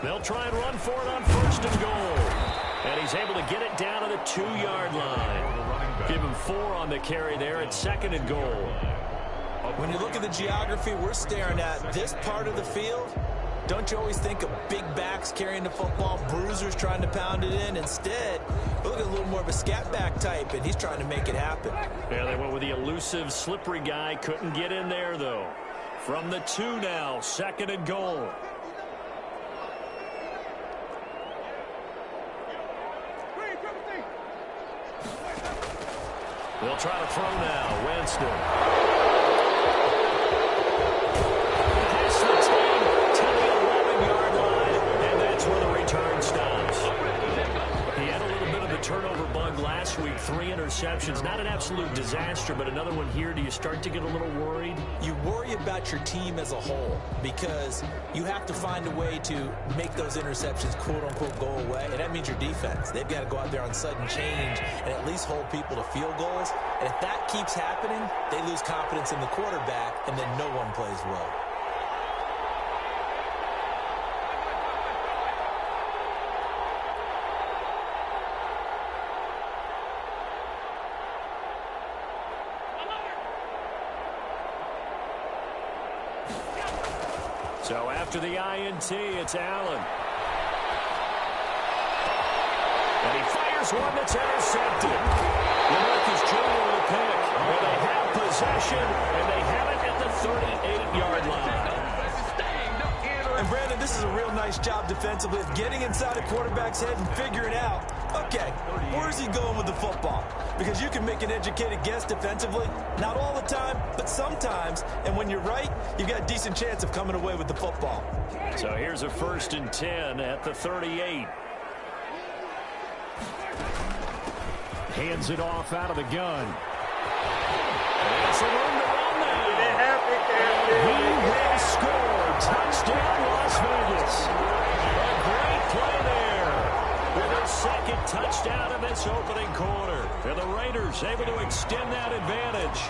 They'll try and run for it on 1st and goal. And he's able to get it down to the 2-yard line. Give him 4 on the carry there at 2nd and goal. When you look at the geography we're staring at, this part of the field, don't you always think of big backs carrying the football, bruisers trying to pound it in? Instead, look at a little more of a scat back type, and he's trying to make it happen. Yeah, they went with the elusive, slippery guy. Couldn't get in there, though. From the 2 now, 2nd and goal. They'll try to throw now. Winston. Turnover bug last week, 3 interceptions. Not an absolute disaster, but another one here. Do you start to get a little worried? You worry about your team as a whole because you have to find a way to make those interceptions quote-unquote go away, and that means your defense. They've got to go out there on sudden change and at least hold people to field goals. And if that keeps happening, they lose confidence in the quarterback, and then no one plays well. So after the INT, it's Allen. And he fires one that's intercepted. Lamarcus Jr. with a pick. Well, they have possession, and they have it at the 38-yard line. And Brandon, this is a real nice job defensively of getting inside a quarterback's head and figuring out, okay, where's he going with the football? Because you can make an educated guess defensively, not all the time, but sometimes. And when you're right, you've got a decent chance of coming away with the football. So here's a 1st and 10 at the 38. Hands it off out of the gun. That's a room to run now. He will score. Touchdown, Las Vegas. A great play there. With a 2nd touchdown in this opening quarter. And the Raiders able to extend that advantage.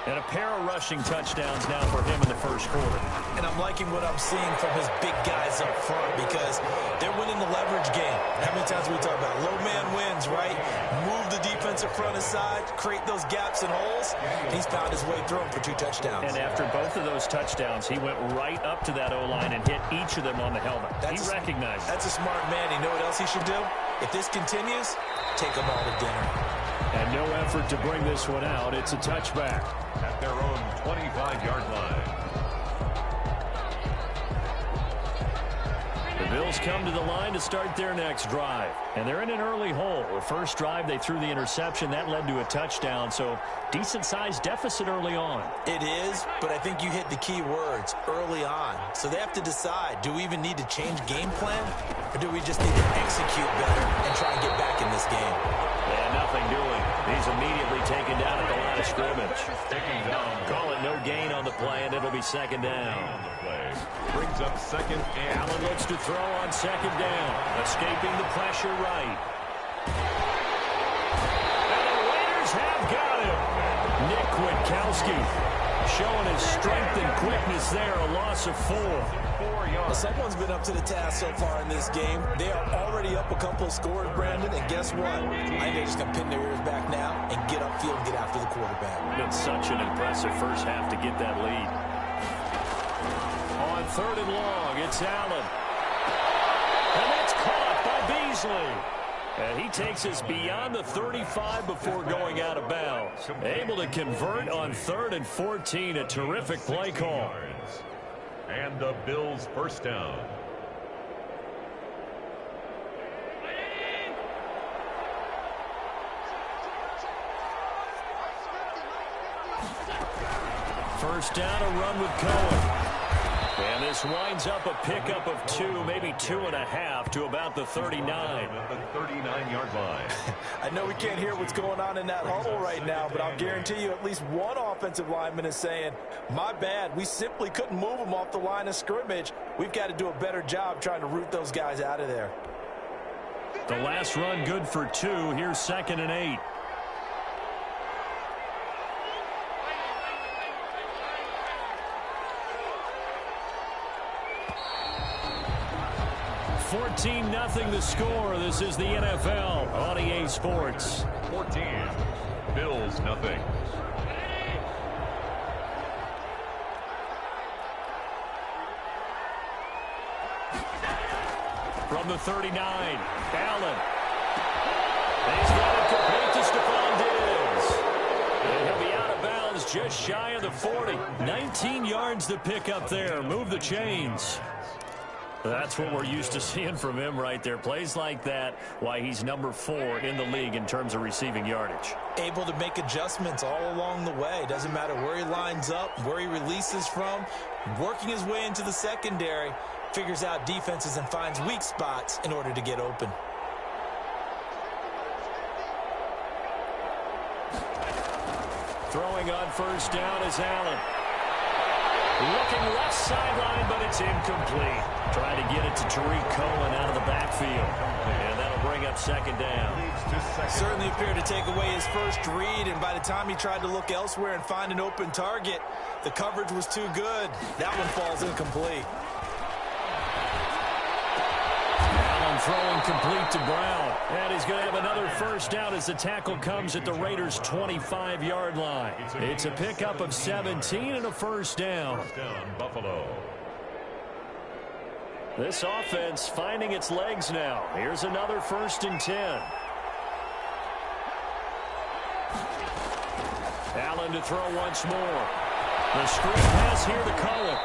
And a pair of rushing touchdowns now for him in the 1st quarter. And I'm liking what I'm seeing from his big guys up front because they're winning the leverage game. How many times we talk about low man wins, right? Move the defensive front aside, create those gaps and holes. He's found his way through them for 2 touchdowns. And after both of those touchdowns, he went right up to that O-line and hit each of them on the helmet. He recognized it. That's a smart man. You know what else he should do? If this continues, take them all to dinner. And no effort to bring this one out. It's a touchback. At their own 25-yard line. The Bills come to the line to start their next drive. And they're in an early hole. The first drive, they threw the interception. That led to a touchdown. So decent-sized deficit early on. It is, but I think you hit the key words, early on. So they have to decide, do we even need to change game plan? Or do we just need to execute better and try and get back in this game? And nothing doing. He's immediately taken down at the line of scrimmage. Call it no gain on the play, and it'll be 2nd down. Brings up 2nd and Allen looks to throw on 2nd down. Escaping the pressure right. And the Raiders have got him. Nick Kwiatkowski showing his strength and quickness there. A loss of 4. Well, someone's been up to the task so far in this game. They are already up a couple of scores, Brandon, and guess what? I think they're just going to pin their ears back now and get upfield and get after the quarterback. Been such an impressive first half to get that lead. On 3rd and long, it's Allen. And that's caught by Beasley. And he takes us beyond the 35 before going out of bounds. Able to convert on 3rd and 14. A terrific play call. And the Bills' first down. First down, a run with Cohen. And this winds up a pickup of 2, maybe 2.5 to about the 39. At the 39-yard line. I know we can't hear what's going on in that huddle right now, but I'll guarantee you at least one offensive lineman is saying, my bad, we simply couldn't move them off the line of scrimmage. We've got to do a better job trying to root those guys out of there. The last run good for 2. Here's 2nd and 8. 14-0 the score. This is the NFL on EA Sports. 14. Bills nothing. From the 39, Allen. He's got it complete to Stephon Diggs. And he'll be out of bounds just shy of the 40. 19 yards to pick up there. Move the chains. That's what we're used to seeing from him right there. Plays like that, why he's number 4 in the league in terms of receiving yardage. Able to make adjustments all along the way. Doesn't matter where he lines up, where he releases from. Working his way into the secondary. Figures out defenses and finds weak spots in order to get open. Throwing on first down is Allen. Looking left sideline, but it's incomplete. Trying to get it to Tariq Cohen out of the backfield. And that'll bring up second down. Certainly appeared to take away his first read, and by the time he tried to look elsewhere and find an open target, the coverage was too good. That one falls incomplete. Throwing complete to Brown. And he's going to have another first down as the tackle comes at the Raiders' 25-yard line. It's a pickup of 17 and a first down. First down, Buffalo. This offense finding its legs now. Here's another 1st and 10. Allen to throw once more. The screen pass here to Cohen.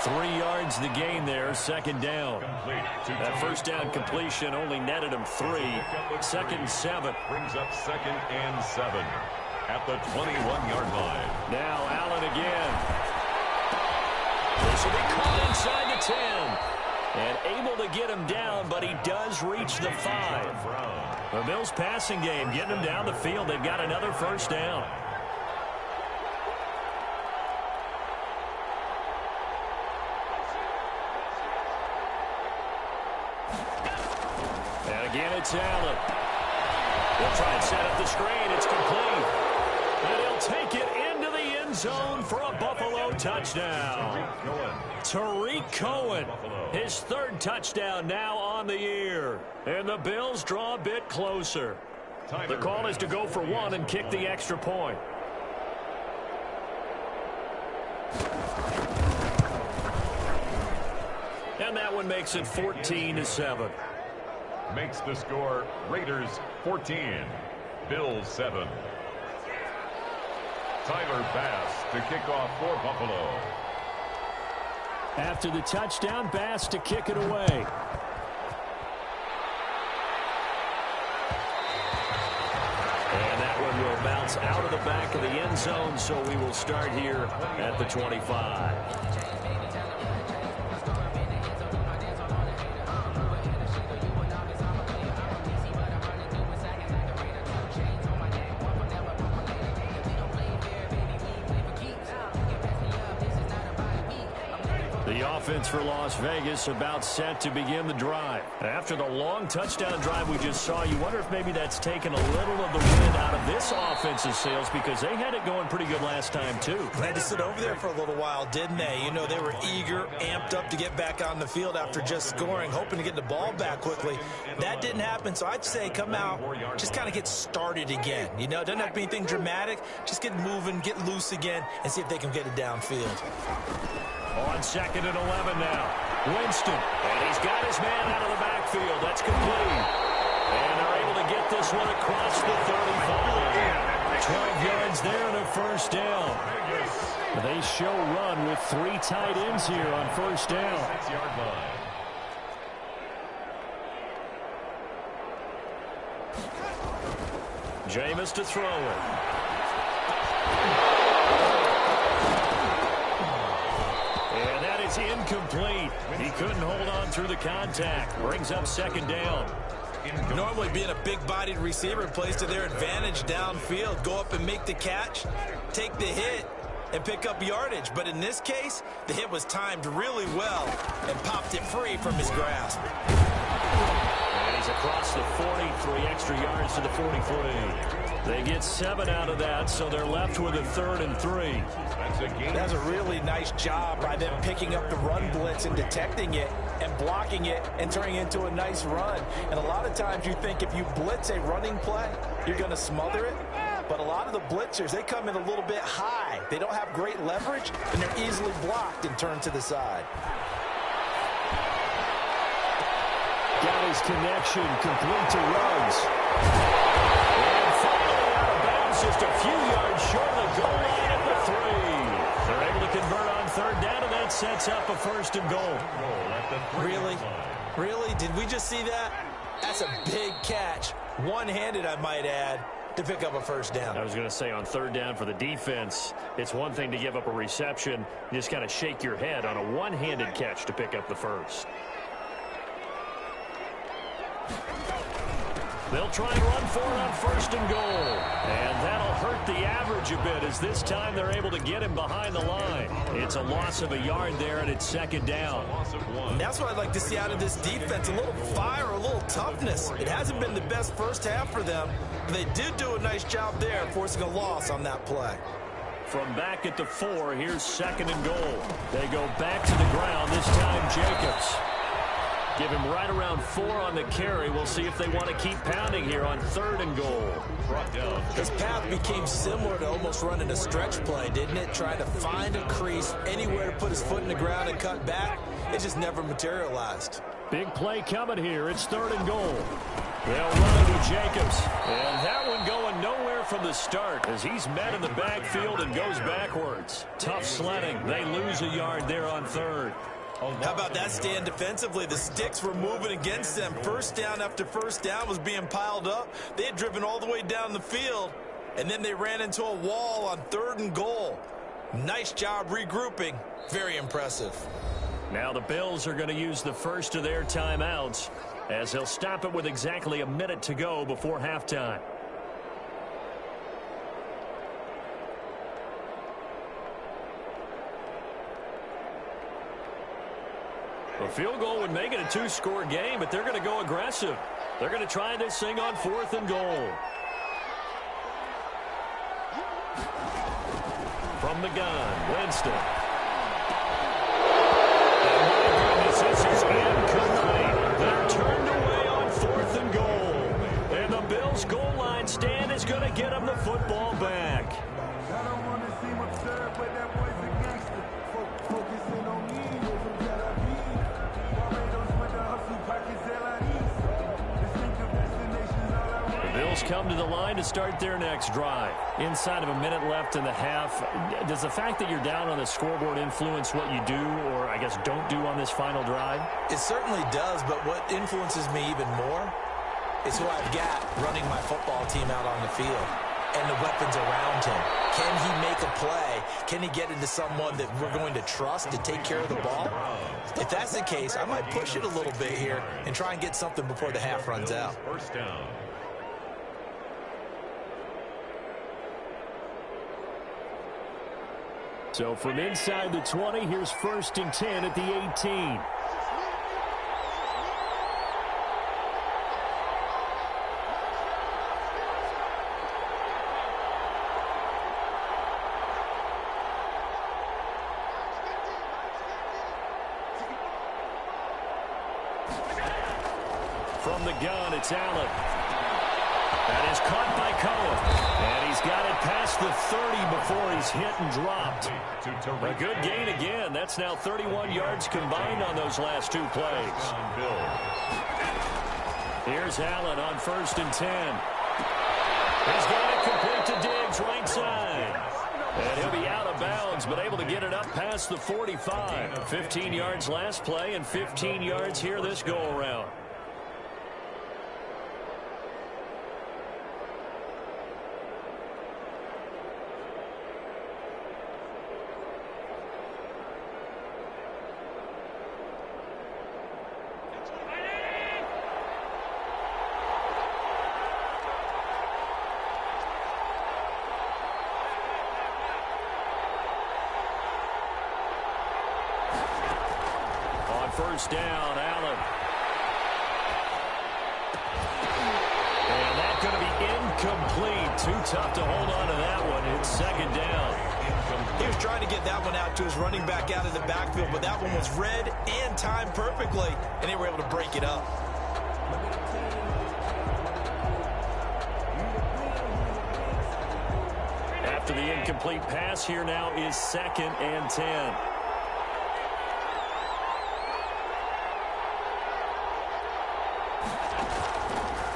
3 yards the gain there, second down. That first down completion only netted him 3. 2nd and 7. Brings up 2nd and 7 at the 21-yard line. Now Allen again. This will be caught inside the 10. And able to get him down, but he does reach the 5. The Bills passing game getting him down the field. They've got another first down. Again, it's Allen. They'll try and set up the screen. It's complete. And he'll take it into the end zone for a Buffalo touchdown. Tariq Cohen, his 3rd touchdown now on the year. And the Bills draw a bit closer. The call is to go for 1 and kick the extra point. And that one makes it 14-7. Makes the score Raiders 14, Bills 7. Tyler Bass to kick off for Buffalo. After the touchdown, Bass to kick it away. And that one will bounce out of the back of the end zone, so we will start here at the 25. The offense for Las Vegas about set to begin the drive. After the long touchdown drive we just saw, you wonder if maybe that's taken a little of the wind out of this offense's sails, because they had it going pretty good last time too. They had to sit over there for a little while, didn't they? You know, they were eager, amped up to get back on the field after just scoring, hoping to get the ball back quickly. That didn't happen, so I'd say come out, just kind of get started again. You know, it doesn't have to be anything dramatic. Just get moving, get loose again, and see if they can get it downfield. On 2nd and 11 now. Winston. And he's got his man out of the backfield. That's complete. And they're able to get this one across the 35. 12 yards there and a first down. They show run with 3 tight ends here on first down. 6-yard line. Jameis to throw it. And that is incomplete. He couldn't hold on through the contact. Brings up second down. Normally being a big-bodied receiver plays to their advantage downfield. Go up and make the catch, take the hit, and pick up yardage. But in this case, the hit was timed really well and popped it free from his grasp. And he's across the 40, 3 extra yards to the 43. They get 7 out of that, so they're left with a 3rd and 3. That's a really nice job by them picking up the run blitz and detecting it and blocking it and turning it into a nice run. And a lot of times you think if you blitz a running play, you're going to smother it. But a lot of the blitzers, they come in a little bit high. They don't have great leverage, and they're easily blocked and turned to the side. Got his connection, complete to Ruggs. And finally out of bounds, just a few yards short of the goal line at the 3. They're able to convert on 3rd down, and that sets up a 1st and goal. Really? Really? Did we just see that? That's a big catch. One-handed, I might add, to pick up a 1st down. I was going to say on 3rd down for the defense, it's one thing to give up a reception. You just kind of shake your head on a one-handed catch to pick up the 1st. They'll try and run for it on 1st and goal. And that'll hurt the average a bit as this time they're able to get him behind the line. It's a loss of a yard there, and it's 2nd down. And that's what I'd like to see out of this defense, a little fire, a little toughness. It hasn't been the best first half for them, but they did do a nice job there, forcing a loss on that play. From back at the 4, here's 2nd and goal. They go back to the ground, this time Jacobs. Give him right around 4 on the carry. We'll see if they want to keep pounding here on 3rd and goal. His path became similar to almost running a stretch play, didn't it? Trying to find a crease, anywhere to put his foot in the ground and cut back. It just never materialized. Big play coming here. It's 3rd and goal. They'll run it with Jacobs. And that one going nowhere from the start as he's met in the backfield and goes backwards. Tough sledding. They lose a yard there on 3rd. How about that stand defensively? The sticks were moving against them. 1st down after 1st down was being piled up. They had driven all the way down the field, and then they ran into a wall on 3rd and goal. Nice job regrouping. Very impressive. Now the Bills are going to use the first of their timeouts as they'll stop it with exactly a minute to go before halftime. A field goal would make it a 2-score game, but they're going to go aggressive. They're going to try this thing on 4th and goal. From the gun, Winston. And my goodness, this is incomplete. They're turned away on 4th and goal. And the Bills' goal line stand is going to get them the football back. Bills come to the line to start their next drive. Inside of a minute left in the half, does the fact that you're down on the scoreboard influence what you do or, I guess, don't do on this final drive? It certainly does, but what influences me even more is who I've got running my football team out on the field and the weapons around him. Can he make a play? Can he get into someone that we're going to trust to take care of the ball? If that's the case, I might push it a little bit here and try and get something before the half runs out. 1st down. So from inside the 20, here's 1st and 10 at the 18. From the gun, it's Allen. That is caught by Cohen. And he's got it past the 30 before he's hit and dropped. A good gain again. That's now 31 yards combined on those last 2 plays. Here's Allen on 1st and 10. He's got it complete to Diggs, right side. And he'll be out of bounds, but able to get it up past the 45. 15 yards last play and 15 yards here this go-around. First down, Allen. And that's going to be incomplete. 2 tough to hold on to that one. It's second down. He was trying to get that one out to his running back out in the backfield, but that one was read and timed perfectly, and they were able to break it up. After the incomplete pass, here now is 2nd and 10.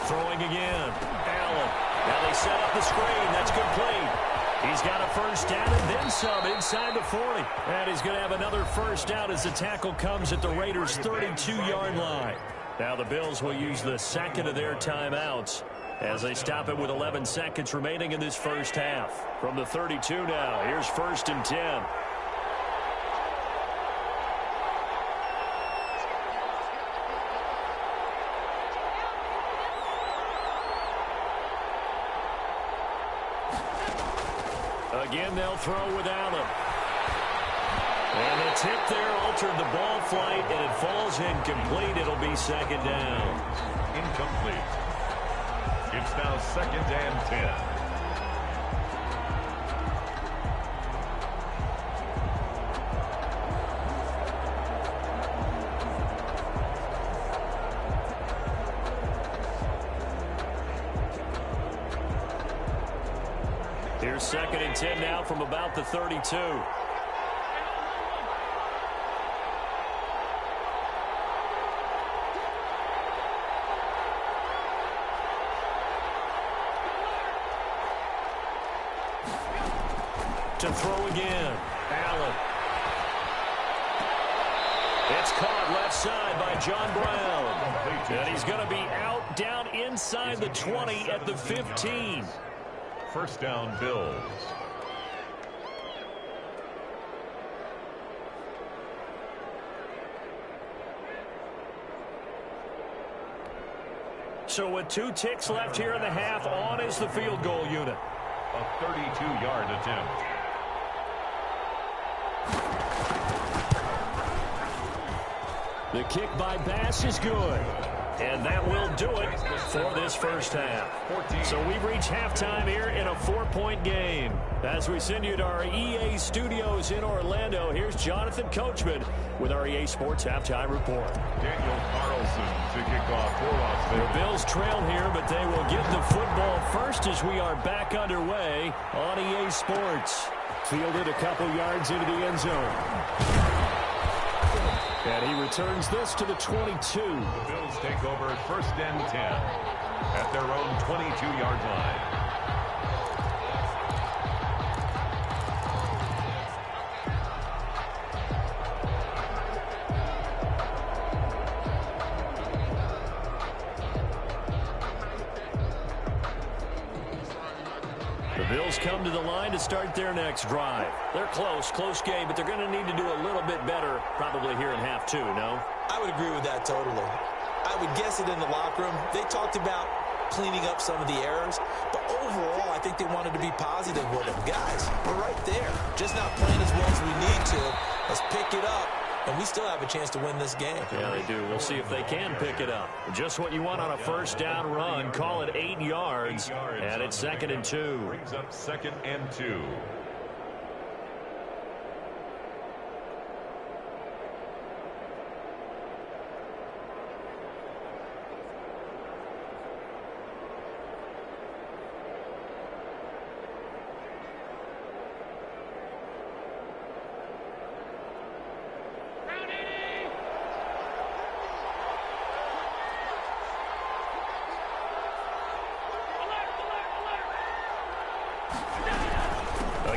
Throwing again. Allen. Now they set up the screen. That's complete. He's got a first down and then some inside the 40. And he's going to have another first down as the tackle comes at the Raiders' 32-yard line. Now the Bills will use the second of their timeouts as they stop it with 11 seconds remaining in this first half. From the 32 now, here's 1st and 10. Again, they'll throw with Allen. And the tip there altered the ball flight, and it falls incomplete. It'll be 2nd down. Incomplete. It's now 2nd and 10. Here's 2nd and 10 now from about the 32. To throw again. Allen. It's caught left side by John Brown. And he's going to be out down inside the 20 at the 15. First down, Bills. So with 2 ticks left here in the half, on is the field goal unit. A 32-yard attempt. The kick by Bass is good. And that will do it for this first half. So we've reached halftime here in a 4-point game. As we send you to our EA studios in Orlando, here's Jonathan Coachman with our EA Sports Halftime Report. Daniel Carlson to kick off for Las Vegas. The Bills trail here, but they will get the football first as we are back underway on EA Sports. Fielded a couple yards into the end zone. And he returns this to the 22. The Bills take over 1st and 10 at their own 22-yard line. The Bills come to the line to start their next drive. They're close game, but they're going to need to do a little bit better probably here in half 2, no? I would agree with that totally. I would guess it in the locker room. They talked about cleaning up some of the errors, but overall, I think they wanted to be positive with them. Guys, we're right there. Just not playing as well as we need to. Let's pick it up, and we still have a chance to win this game. Yeah, they do. We'll see if they can pick it up. Just what you want on a first down run. Call it 8 yards, and it's 2nd and 2. Brings up 2nd and 2.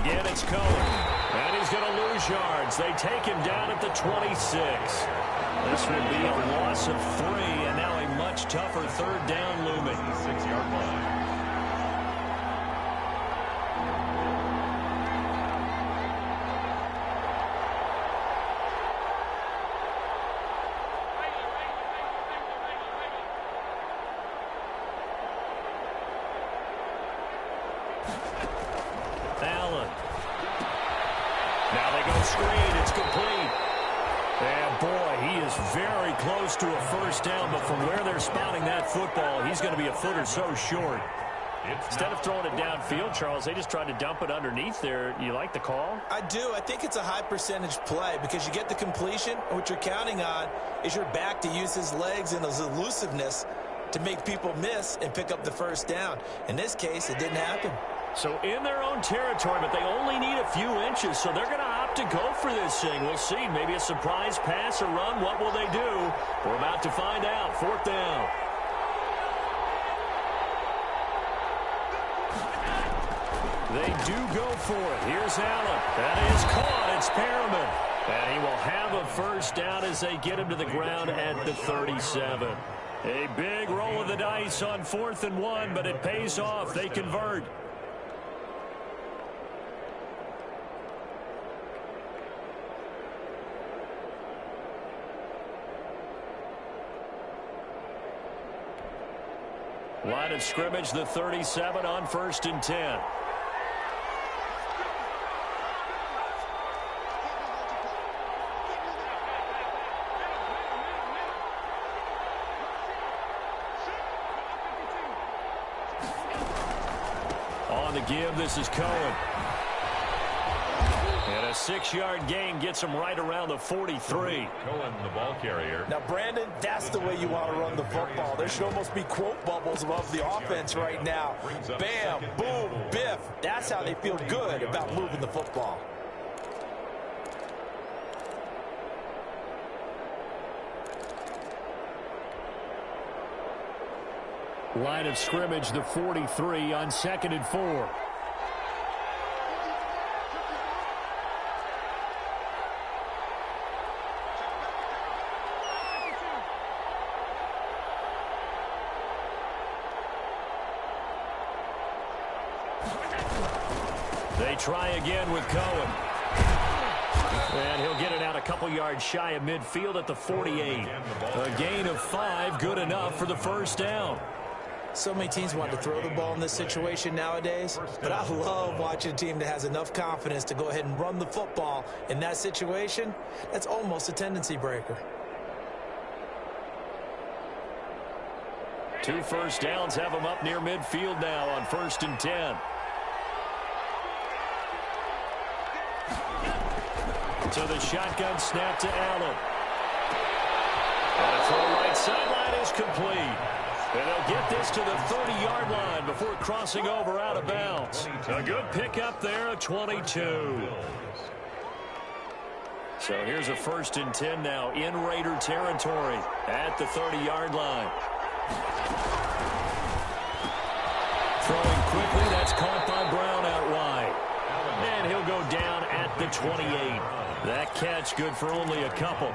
Again, it's Cohen. And he's going to lose yards. They take him down at the 26. This will be a loss of 3, and now a much tougher 3rd down looming. 6-yard line. Allen. Now they go screen. It's complete. And, boy, he is very close to a first down, but from where they're spotting that football, he's going to be a foot or so short. Instead of throwing it downfield, Charles, they just tried to dump it underneath there. You like the call? I do. I think it's a high percentage play because you get the completion, and what you're counting on is your back to use his legs and his elusiveness to make people miss and pick up the first down. In this case, it didn't happen. So in their own territory, but they only need a few inches, so they're going to opt to go for this thing. We'll see. Maybe a surprise pass or run. What will they do? We're about to find out. 4th down. They do go for it. Here's Allen. That is caught. It's Perriman. And he will have a first down as they get him to the ground at the 37. A big roll of the dice on 4th and 1, but it pays off. They convert. Line of scrimmage, the 37 on 1st and 10. On the give, this is Cohen. And a 6-yard gain gets him right around the 43. Cohen, the ball carrier. Now, Brandon, that's the way you want to run the football. There should almost be quote bubbles above the offense right now. Bam, boom, biff. That's how they feel good about moving the football. Line of scrimmage, the 43 on 2nd and 4. They try again with Cohen. And he'll get it out a couple yards shy of midfield at the 48. A gain of 5, good enough for the first down. So many teams want to throw the ball in this situation nowadays, but I love watching a team that has enough confidence to go ahead and run the football in that situation. That's almost a tendency breaker. 2 first downs have them up near midfield now on 1st and 10. So the shotgun snap to Allen. And a throw right sideline is complete. And they'll get this to the 30-yard line before crossing over out of bounds. A good pickup there of 22. So here's a 1st and 10 now in Raider territory at the 30-yard line. Throwing quickly, that's caught by Brown out wide. And he'll go down at the 28. That catch good for only a couple.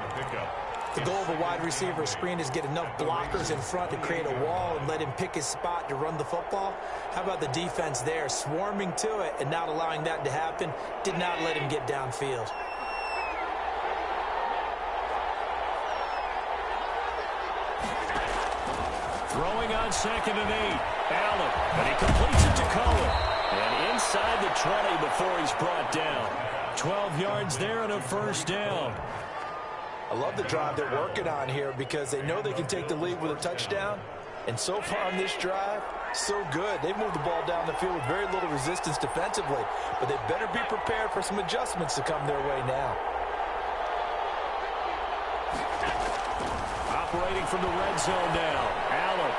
The goal of a wide receiver screen is get enough blockers in front to create a wall and let him pick his spot to run the football. How about the defense there, swarming to it and not allowing that to happen? Did not let him get downfield. Throwing on 2nd and 8. Allen, and he completes it to Cohen. And inside the 20 before he's brought down. 12 yards there and a first down. I love the drive they're working on here because they know they can take the lead with a touchdown. And so far on this drive, so good. They've moved the ball down the field with very little resistance defensively. But they better be prepared for some adjustments to come their way now. Operating from the red zone now. Allen.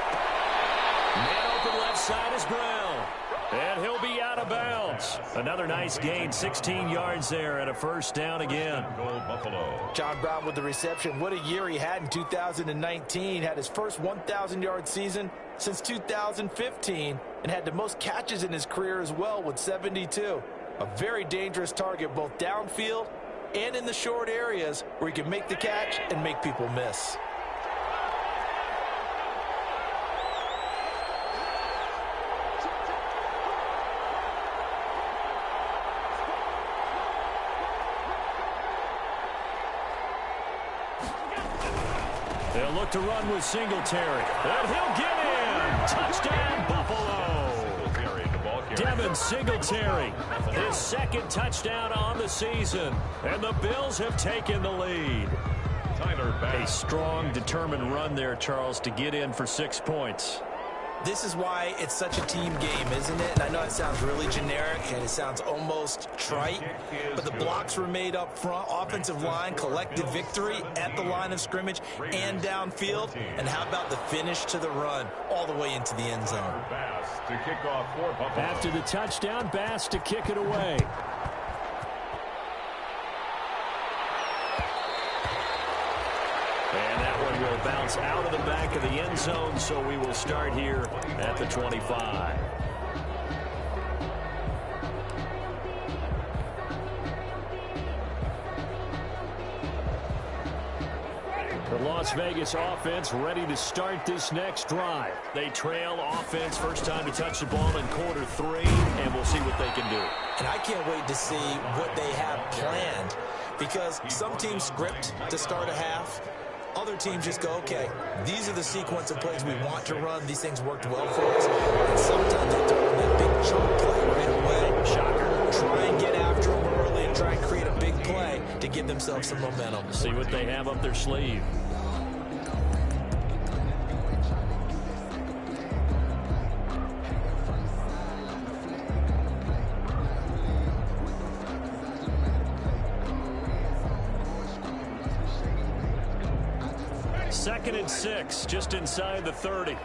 Man open left side is Brown. And he'll be out of bounds. Another nice gain, 16 yards there and a first down again. Goal Buffalo. John Brown with the reception. What a year he had in 2019. Had his first 1,000-yard season since 2015 and had the most catches in his career as well with 72. A very dangerous target both downfield and in the short areas where he can make the catch and make people miss. They'll look to run with Singletary. And he'll get in. Touchdown, Buffalo. Devin Singletary, his 2nd touchdown on the season. And the Bills have taken the lead. A strong, determined run there, Charles, to get in for 6 points. This is why it's such a team game, isn't it? And I know it sounds really generic and it sounds almost trite, but the blocks were made up front, offensive line, collective victory at the line of scrimmage and downfield. And how about the finish to the run all the way into the end zone? After the touchdown, Bass to kick it away. And that one will bounce out of the back of the end zone, so we will start here at the 25. The Las Vegas offense ready to start this next drive. They trail offense, first time to touch the ball in quarter 3, and we'll see what they can do. And I can't wait to see what they have planned, because some teams script to start a half. Other teams just go, okay, these are the sequence of plays we want to run. These things worked well for us. And sometimes they throw in that big chunk play right away. Shocker. Try and get after them early and try and create a big play to give themselves some momentum. See what they have up their sleeve. Second and 6, just inside the 30.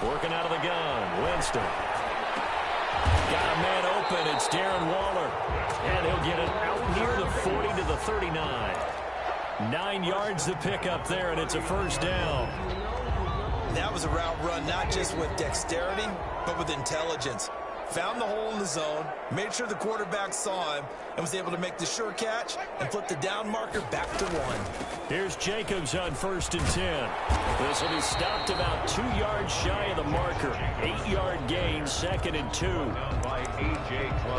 Working out of the gun, Winston. Got a man open, it's Darren Waller. And he'll get it out near the 40 to the 39. 9 yards to pick up there, and it's a first down. That was a route run not just with dexterity, but with intelligence. Found the hole in the zone, made sure the quarterback saw him, and was able to make the sure catch and flip the down marker back to 1. Here's Jacobs on 1st and 10. This will be stopped about 2 yards shy of the marker. 8-yard gain, 2nd and 2.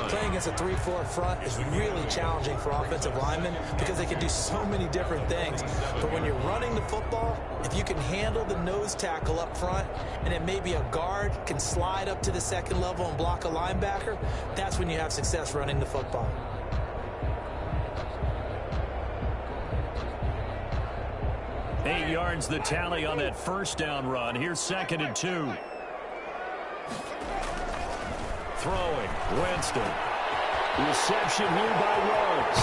Playing against a 3-4 front is really challenging for offensive linemen because they can do so many different things. But when you're running the football, if you can handle the nose tackle up front, and then maybe a guard can slide up to the second level and block a linebacker, that's when you have success running the football. Eight yards the tally on that first down run. Here's 2nd and 2. Throwing, Winston. Reception here by Rhodes.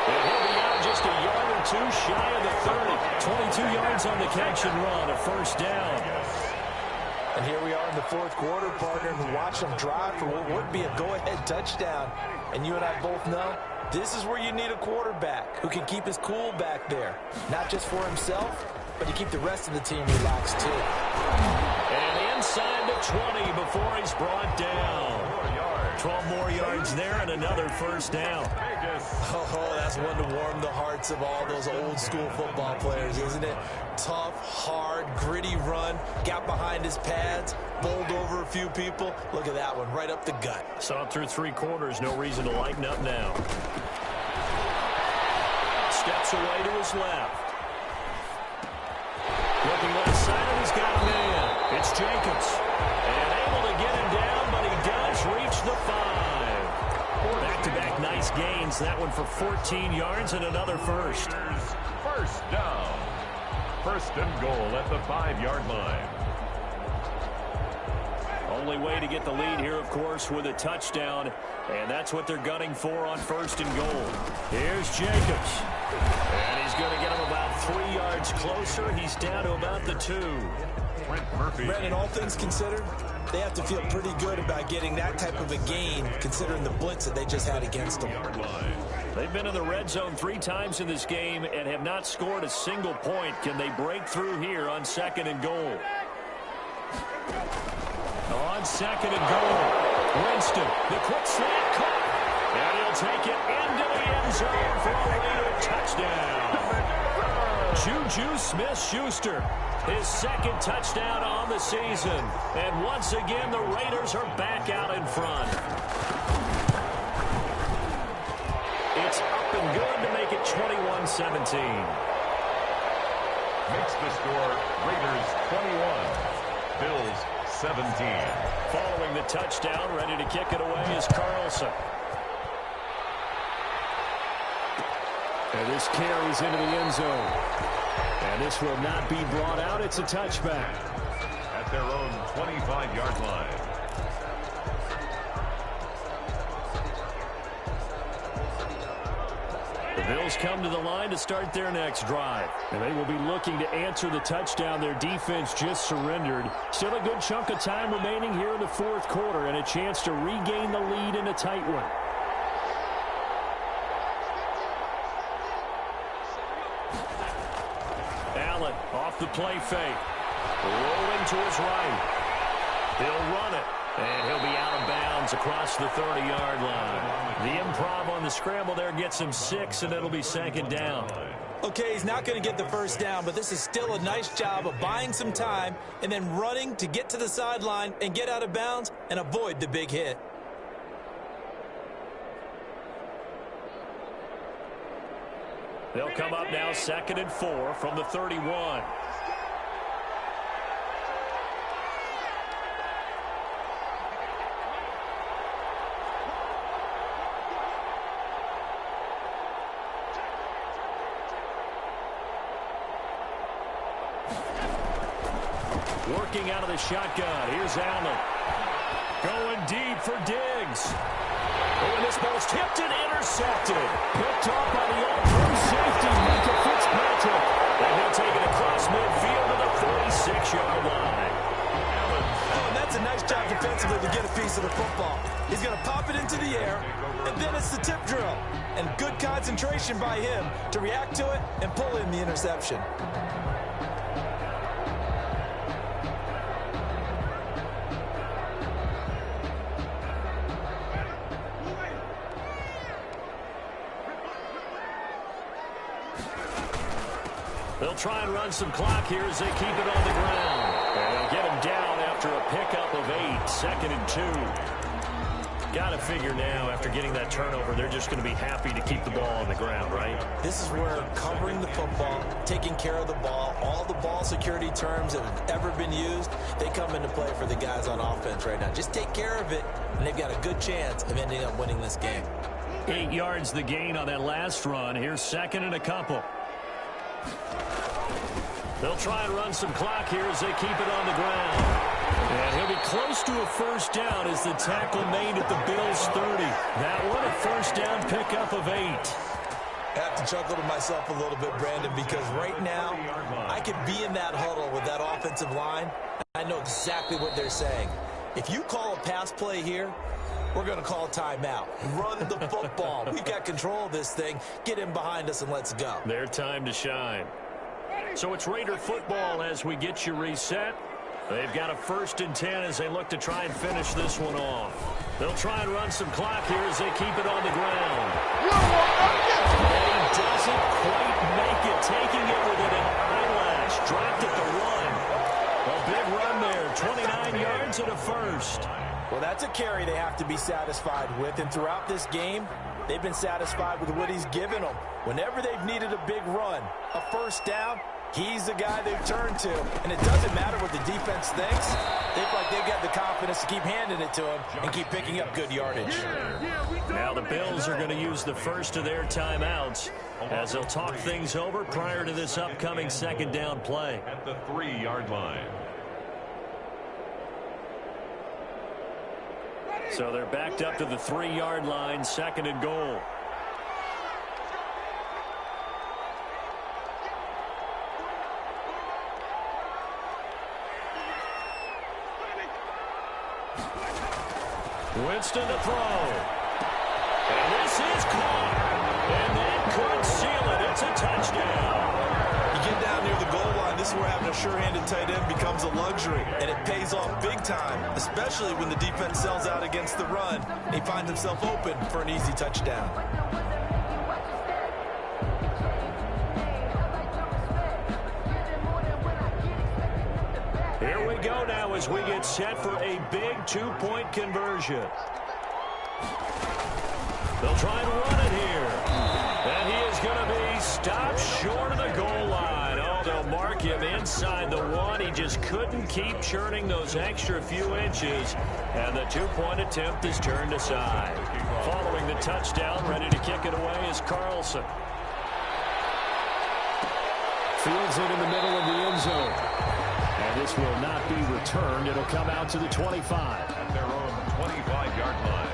And he'll be out just a yard or 2 shy of the 30. 22 yards on the catch and run, a first down. And here we are in the 4th quarter, partner, and watch them drive for what would be a go-ahead touchdown. And you and I both know this is where you need a quarterback who can keep his cool back there. Not just for himself, but to keep the rest of the team relaxed too. And inside the 20 before he's brought down. 12 more yards there and another first down. Oh, that's one to warm the hearts of all those old school football players, isn't it? Tough, hard, gritty run, got behind his pads, bowled over a few people. Look at that one, right up the gut. Saw it through 3 quarters, no reason to lighten up now. Steps away to his left. Looking left side, and he's got a man. It's Jacobs. And able to get him down, but he does reach the 5. Back-to-back nice gains. That one for 14 yards and another first. First down. 1st and goal at the 5-yard line. Only way to get the lead here, of course, with a touchdown. And that's what they're gunning for on 1st and goal. Here's Jacobs. And he's going to get him about 3 yards closer. He's down to about the 2. Brandon, all things considered, they have to feel pretty good about getting that type of a gain, considering the blitz that they just had against them. They've been in the red zone 3 times in this game and have not scored a single point. Can they break through here on 2nd and goal? On 2nd and goal, Winston, the quick slant caught, and he'll take it into the end zone for a Raider touchdown. Juju Smith-Schuster, his 2nd touchdown on the season, and once again the Raiders are back out in front. It's up and good to make it 21-17. Makes the score Raiders 21, Bills 17. Following the touchdown, ready to kick it away is Carlson. And this carries into the end zone. And And this will not be brought out. It's a touchback. At their own 25-yard line. The Bills come to the line to start their next drive. And they will be looking to answer the touchdown their defense just surrendered. Still a good chunk of time remaining here in the fourth quarter and a chance to regain the lead in a tight one. Allen off the play fake. Rolling to his right. He'll run it. And he'll be out of bounds across the 30-yard line. The improv on the scramble there gets him 6, and it'll be second down. Okay, he's not going to get the first down, but this is still a nice job of buying some time and then running to get to the sideline and get out of bounds and avoid the big hit. They'll come up now 2nd and 4 from the 31. Working out of the shotgun. Here's Allen. Going deep for Diggs. Oh, and this ball's tipped and intercepted. Picked off by the all-pro safety, Micah Fitzpatrick. And he'll take it across midfield to the 46-yard line. Oh, and that's a nice job defensively to get a piece of the football. He's going to pop it into the air, and then it's the tip drill. And good concentration by him to react to it and pull in the interception. They'll try and run some clock here as they keep it on the ground. And they'll get him down after a pickup of 8, 2nd and 2. Got to figure now, after getting that turnover, they're just going to be happy to keep the ball on the ground, right? This is where covering the football, taking care of the ball, all the ball security terms that have ever been used, they come into play for the guys on offense right now. Just take care of it, and they've got a good chance of ending up winning this game. 8 yards the gain on that last run. Here's 2nd and a couple. They'll try and run some clock here as they keep it on the ground. And he'll be close to a first down as the tackle made at the Bills' 30. That one a first down pickup of 8. I have to chuckle to myself a little bit, Brandon, because right now I could be in that huddle with that offensive line. I know exactly what they're saying. If you call a pass play here, we're going to call a timeout. Run the football. We've got control of this thing. Get in behind us and let's go. Their time to shine. So it's Raider football as we get you reset. They've got a 1st and 10 as they look to try and finish this one off. They'll try and run some clock here as they keep it on the ground. And he doesn't quite make it, taking it within an eyelash. Dropped at the 1. A big run there, 29 yards and a first. Well, that's a carry they have to be satisfied with, and throughout this game, they've been satisfied with what he's given them. Whenever they've needed a big run, a first down, he's the guy they've turned to. And it doesn't matter what the defense thinks. They feel like they've got the confidence to keep handing it to him and keep picking up good yardage. Now the Bills are going to use the first of their timeouts as they'll talk things over prior to this upcoming 2nd down play. At the 3-yard line. So they're backed up to the 3-yard line, 2nd and goal. Winston to throw. And this is caught. And that could seal it. It's a touchdown. You get down near the goal line, this is where having a sure-handed tight end becomes a luxury, and it pays off big time, especially when the defense sells out against the run, and he finds himself open for an easy touchdown. Here we go now as we get set for a big 2-point conversion. They'll try and run it here. And he is going to be stopped short of the goal line. Oh, they'll mark him inside the 1. He just couldn't keep churning those extra few inches. And the 2-point attempt is turned aside. Following the touchdown, ready to kick it away is Carlson. Fields it in the middle of the end zone. And this will not be returned. It'll come out to the 25. At their own 25-yard line.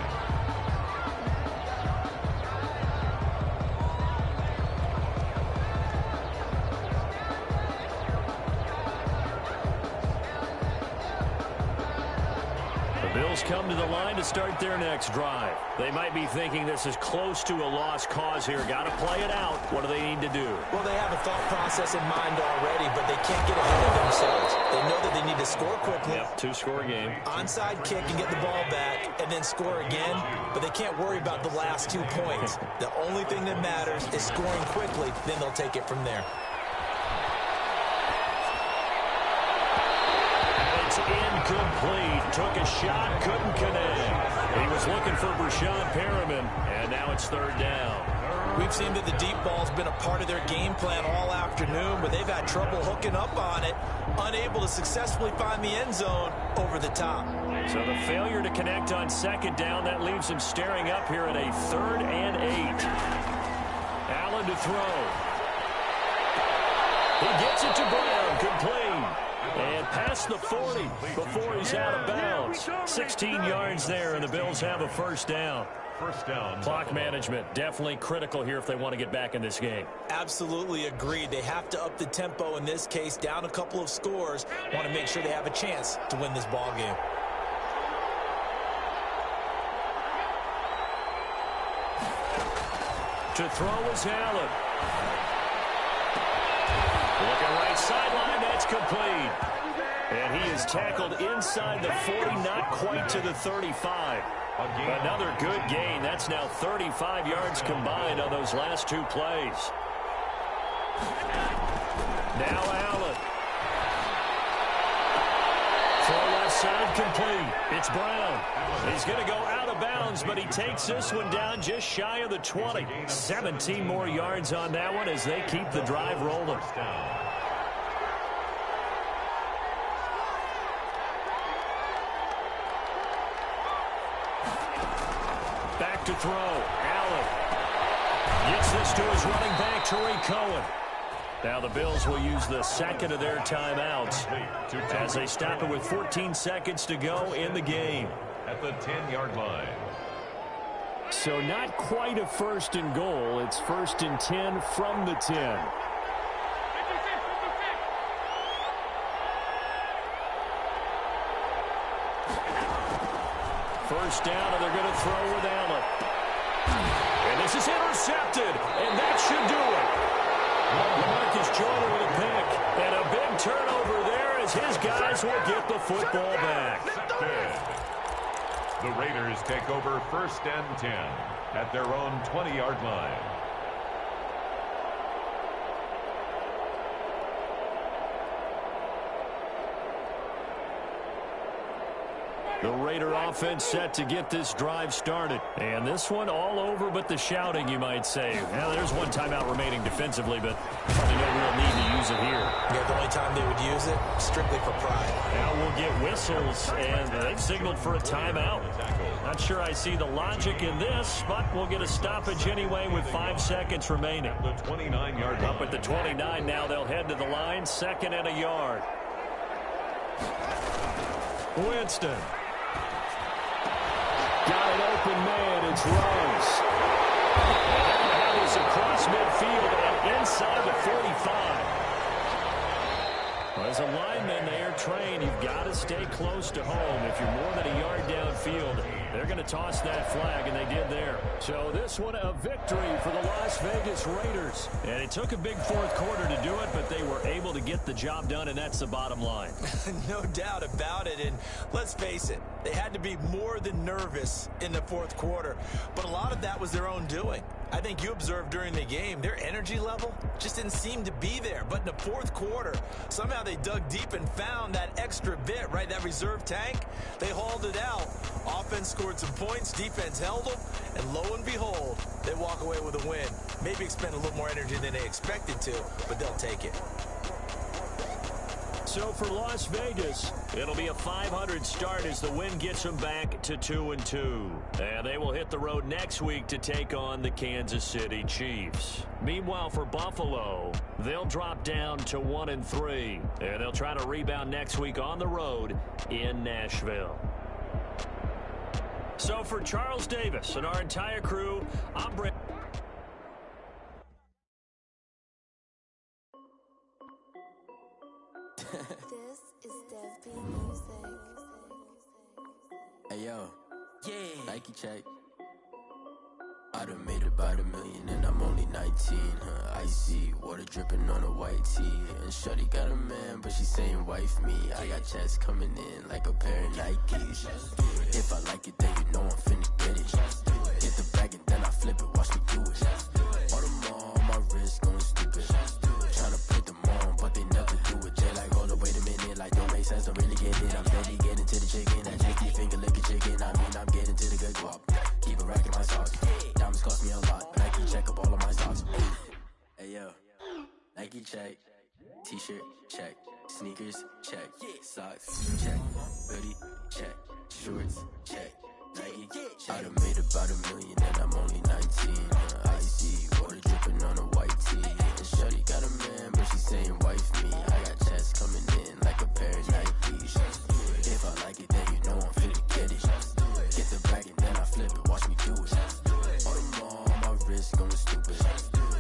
Bills come to the line to start their next drive. They might be thinking this is close to a lost cause here. Got to play it out. What do they need to do? Well, they have a thought process in mind already, but they can't get ahead of themselves. They know that they need to score quickly. Yep, two-score game. Onside kick and get the ball back and then score again, but they can't worry about the last 2 points. The only thing that matters is scoring quickly, then they'll take it from there. Incomplete. Took a shot, couldn't connect. He was looking for Brashad Perriman, and now it's third down. We've seen that the deep ball's been a part of their game plan all afternoon, but they've had trouble hooking up on it, unable to successfully find the end zone over the top. So the failure to connect on second down, that leaves them staring up here at a 3rd and 8. Allen to throw. He gets it to Brown, complete. And past the 40 before he's out of bounds. 16 yards there, and the Bills have a first down. First down. Clock management definitely critical here if they want to get back in this game. Absolutely agreed. They have to up the tempo in this case, down a couple of scores. Want to make sure they have a chance to win this ball game. To throw is Allen. Looking right sideline, that's complete. And he is tackled inside the 40, not quite to the 35. Another good gain. That's now 35 yards combined on those last 2 plays. Now Allen. Throw left side complete. It's Brown. He's going to go out of bounds, but he takes this one down just shy of the 20. 17 more yards on that one as they keep the drive rolling. Back to throw. Allen gets this to his running back, Tariq Cohen. Now the Bills will use the second of their timeouts as they stop it with 14 seconds to go in the game. At the 10-yard line. So not quite a 1st and goal. It's 1st and 10 from the 10. First down, and they're going to throw with Allen. And this is intercepted, and that should do it. Marcus Joyner with a pick, and a big turnover there as his guys will get the football back. The Raiders take over 1st and 10 at their own 20-yard line. The Raider offense set to get this drive started. And this one all over but the shouting, you might say. Now, there's one timeout remaining defensively, but probably no real need to use it here. Yeah, the only time they would use it, strictly for pride. Now we'll get whistles, and they've signaled for a timeout. Not sure I see the logic in this, but we'll get a stoppage anyway with 5 seconds remaining. The 29-yard line. Up at the 29 now, they'll head to the line, 2nd and a yard. Winston. Got an open man, it's Rose. And that is across midfield and inside the 45. Well, as a lineman, they are trained. You've got to stay close to home. If you're more than a yard downfield, they're going to toss that flag, and they did there. So this one a victory for the Las Vegas Raiders. And it took a big 4th quarter to do it, but they were able to get the job done, and that's the bottom line. No doubt about it, and let's face it, they had to be more than nervous in the 4th quarter, but a lot of that was their own doing. I think you observed during the game, their energy level just didn't seem to be there. But in the 4th quarter, somehow they dug deep and found that extra bit, right, that reserve tank. They hauled it out. Offense scored some points, defense held them, and lo and behold, they walk away with a win. Maybe expend a little more energy than they expected to, but they'll take it. So for Las Vegas, it'll be a .500 start as the win gets them back to 2-2. And they will hit the road next week to take on the Kansas City Chiefs. Meanwhile, for Buffalo, they'll drop down to 1-3. And they'll try to rebound next week on the road in Nashville. So for Charles Davis and our entire crew, I'm Brent. This is Dev Music. Hey yo, yeah, Nike check. I done made about $1 million and I'm only 19. Icy water dripping on a white tee. And shorty got a man, but she saying wife me. I got checks coming in like a pair of Nikes. If I like it, then you know I'm finna get it. Hit the bag and then I flip it, watch me do it. All them on my wrist going stupid. Tryna put them on, but they never do it. Jay like, hold up, wait a minute, like don't make sense, don't really get it. I'm steady getting to the chicken, that tasty finger licking chicken. I mean, I'm getting to the good guap. Keep it racking my sauce. Diamonds cost me a lot. Nike check up all of my stocks. Hey yo, Nike check. T-shirt check. Sneakers check. Socks check. Hoodie check. Shorts check. Nike check. I done made about $1 million and I'm only 19. Icy water dripping on a white tee. And shorty got a man, but she saying wife me. I got checks coming in like a pair of Nikes. If I like it, then you know I'm finna get it. Get the bag and then I flip it, watch me do it. All them on my wrist going stupid.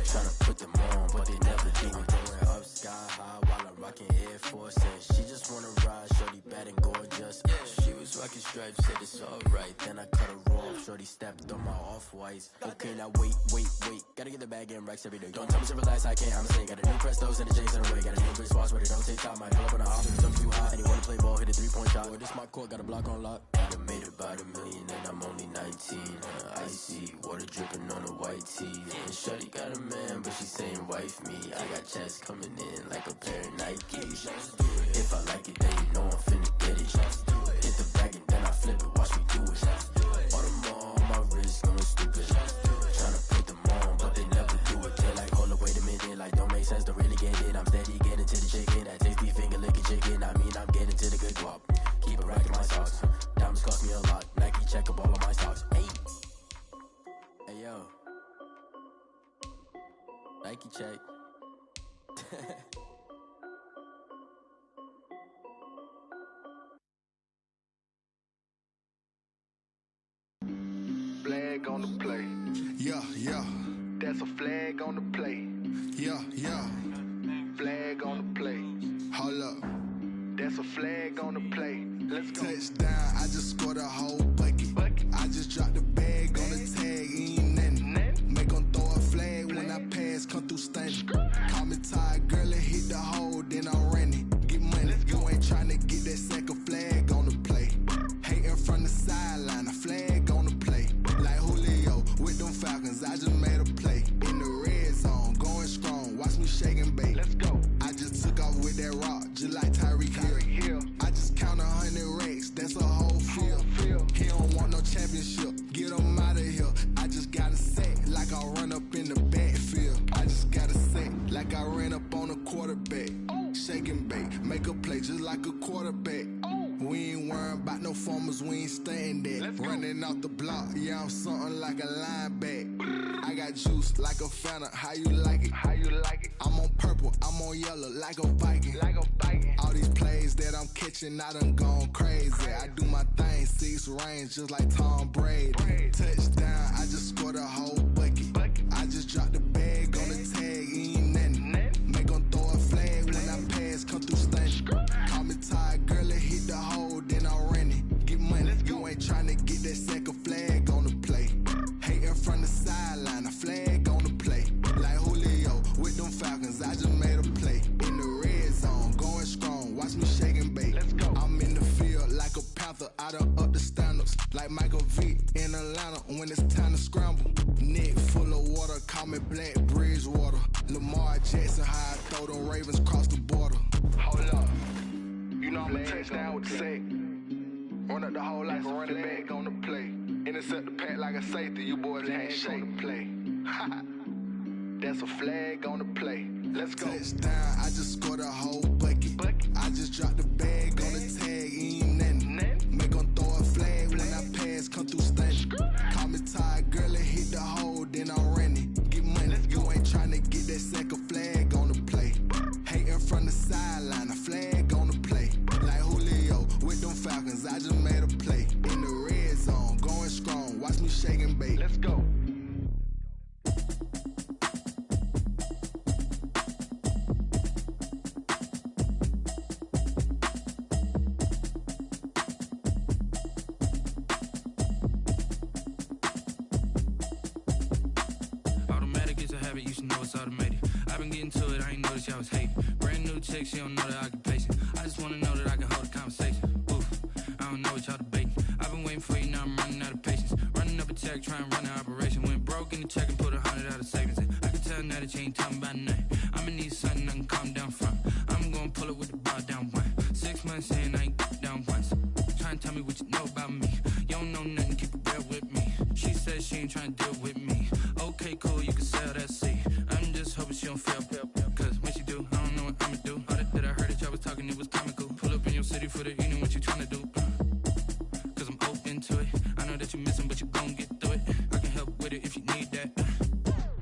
Tryna put them on, but they never do it. Going up sky high while I'm rocking Air Force. And she just wanna ride, shorty bad and gorgeous. She was rocking stripes, said it's alright. Then I cut her off, shorty stepped on my off-whites. Okay, now wait. Gotta get the bag and racks every day. Don't tell me to relax, I can't, I'm saying. Got a new Prestos and a J's in the way. Got a new big spots where they don't take time. Might pull up on the hop, stuff too hot. And he wanna play ball, hit a 3-point shot. Well, this my court, got a block on lock. I done made about $1 million and I'm only 19. Icy water dripping on a white tee. And shorty got a man, but she saying wife me. I got checks coming in like a pair of Nikes. If I like it, then you know I'm finna get it. Hit the bag and then I flip it, watch me do it. All them on my wrist going stupid. Tryna put them on, but they never do it. They're like, hold up, wait a minute, like don't make sense, don't really get it. I'm steady getting to the chicken, that tasty finger licking chicken. I mean, I'm getting to the good guap. Keep it racking my socks. Diamonds cost me a lot. Nike check up all of my stocks. Hey yo, Nike check. Flag on the play. Yeah. That's a flag on the play. Yeah. Flag on the play. Hold up. That's a flag on the play. Let's go. Touchdown, I just scored a whole bucket. I just dropped the bag on the tag, ain't nothing. Make 'em throw a flag when I pass, come through stunning. Call me tired, girl, and hit the hole, then I'm running. Get money, you ain't tryna get that second flag on the play. Hating from the sideline, a flag on the play. Like Julio with them Falcons, I just made a play. In the red zone, going strong, watch me shake and bake. Let's go. I just took off with that rock, just like Tyreek Hill. I just count 100 racks, that's a whole field. He don't want no championship, get him out of here. I just gotta set like I run up in the backfield. I just gotta set like I ran up on a quarterback. Shake and bake, make a play just like a quarterback. We ain't worrying about no formers, we ain't staying there. Running off the block, yeah, I'm something like a linebacker. I got juice like a Fanta, how you like it? I'm on purple, I'm on yellow like a Viking. All these plays that I'm catching, I done gone crazy. I do my thing, 6 range just like Tom Brady. Touchdown, I just scored a whole bucket. I just dropped the bag on the tag, ain't nothing. Make 'em throw a flag when I pass, come through stunning. Call me tired, girl, and hit the hole, then I'm running. Get money, you ain't tryna get that second flag on the play. Hating from the sideline, a flag on the play. Like Julio with them Falcons, I just made a play. In the red zone, going strong, watch me shake and bake. I'm in the field like a Panther, I done up the standards. Like Michael Vick in Atlanta when it's time to scramble. Neck full of water, call me Black Bridgewater. Lamar Jackson, how I throw them Ravens cross the border. Hold up. You know I'm a touchdown with the sack. Run up the whole like a running back on the play. Intercept the pack like a safety. You boys ain't shake the play. That's a flag on the play. Let's go. Touchdown, I just scored a whole bucket. I just automated. I've been getting to it, I ain't noticed y'all was hating. Brand new chick, she don't know the occupation. I just wanna know that I can hold a conversation. Oof, I don't know what y'all debating. I've been waiting for you, now I'm running out of patience. Running up a check, trying to run an operation. Went broke in the check and put 100 out of savings in. I can tell now that you ain't talking about nothing. I'ma need something I can calm down from. I'm gonna pull it with the bar down one. 6 months in, I ain't down once. Trying to tell me what you know about me. You don't know nothing, keep it real with me. She said she ain't trying to deal with me. Okay, cool, you can sell that seat. I'm just hoping she don't fail. Cause when she do, I don't know what I'ma do. All that I heard that y'all was talking, it was comical. Pull up in your city for the evening, what you trying to do? Cause I'm open to it. I know that you missing, but you gon' get through it. I can help with it if you need that.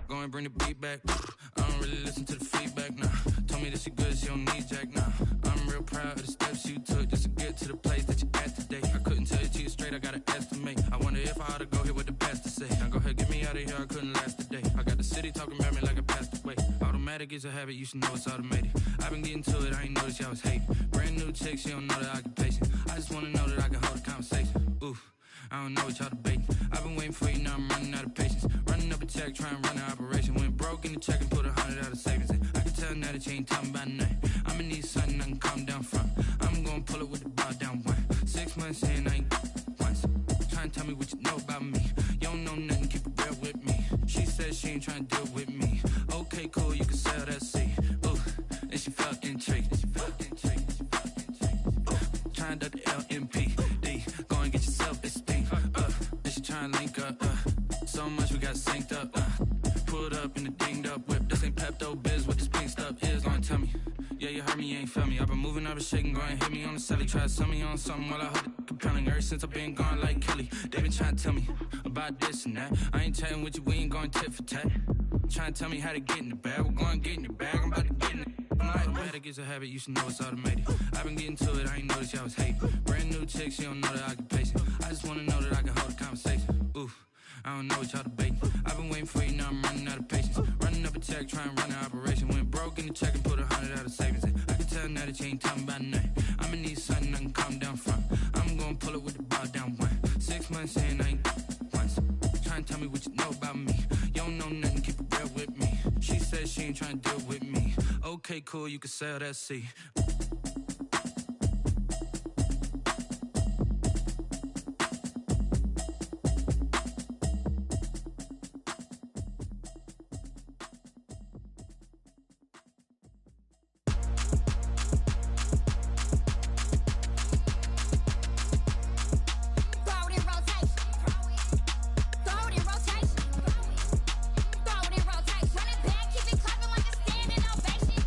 Go and bring the beat back. I don't really listen to the feedback, nah. Told me that she good, she don't need jack, nah. I'm real proud of the steps you took just to get to the place that you at today. I couldn't tell it to you straight, I gotta estimate. I wonder if I ought to go here with the pastor say. Now go ahead, get me out of here, I couldn't last a day. I got the city talking about me like I passed away. Automatic is a habit, you should know it's automated. I've been getting to it, I ain't noticed y'all was hating. Brand new chick, she don't know the occupation. I just wanna know that I can hold a conversation. Oof, I don't know what y'all debating. I've been waiting for you, now I'm running out of patience. Running up a check, trying to run an operation. Went broke in the check and put 100 out of savings in. I can tell now that you ain't talking about nothing. I'ma need something I can calm down from. I'm gonna pull it with the bar down one. 6 months in, I ain't once. Trying to tell me what you know about me. You don't know nothing, keep it real with me. She said she ain't trying to deal with me. Okay, cool, you can sell that seat. Ooh, and she felt intrigued. Trying to duck the LMPD. Go and get your self-esteem. And she trying to link up. So much we got synced up. Pulled up in the dinged up whip. This ain't Pepto-Biz, what this pink stuff is. Gonna tell me. Yeah, you heard me, you ain't felt me. I've been moving, I've been shaking, go and hit me on the celly. Try to sell me on something while I hold it compelling. Ever since I've been gone like Kelly, they been trying to tell me about this and that. I ain't chatting with you, we ain't going tit for tat. Trying to tell me how to get in the bag. We're going to get in the bag, I'm about to get in it. Automatic is a habit, you should know it's automated. I've been getting to it, I ain't noticed y'all was hating. Brand new chick, she don't know the occupation. I just wanna know that I can hold a conversation. Oof, I don't know what y'all debating. I've been waiting for you, now I'm running out of patience. Running up a check, trying to run an operation. Went broke in the check and put 100 out of savings in. I can tell now that you ain't talking about nothing. I'ma need something I can calm down from. I'm gonna pull it with the bar down one. 6 months in, I ain't once. Trying to tell me what you know about me. You don't know nothing, keep it real with me. She said she ain't trying to deal with me. Okay, cool, you can sell that seat. Run it back, keep it clapping like a standing ovation.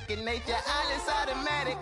second nature. All is automatic.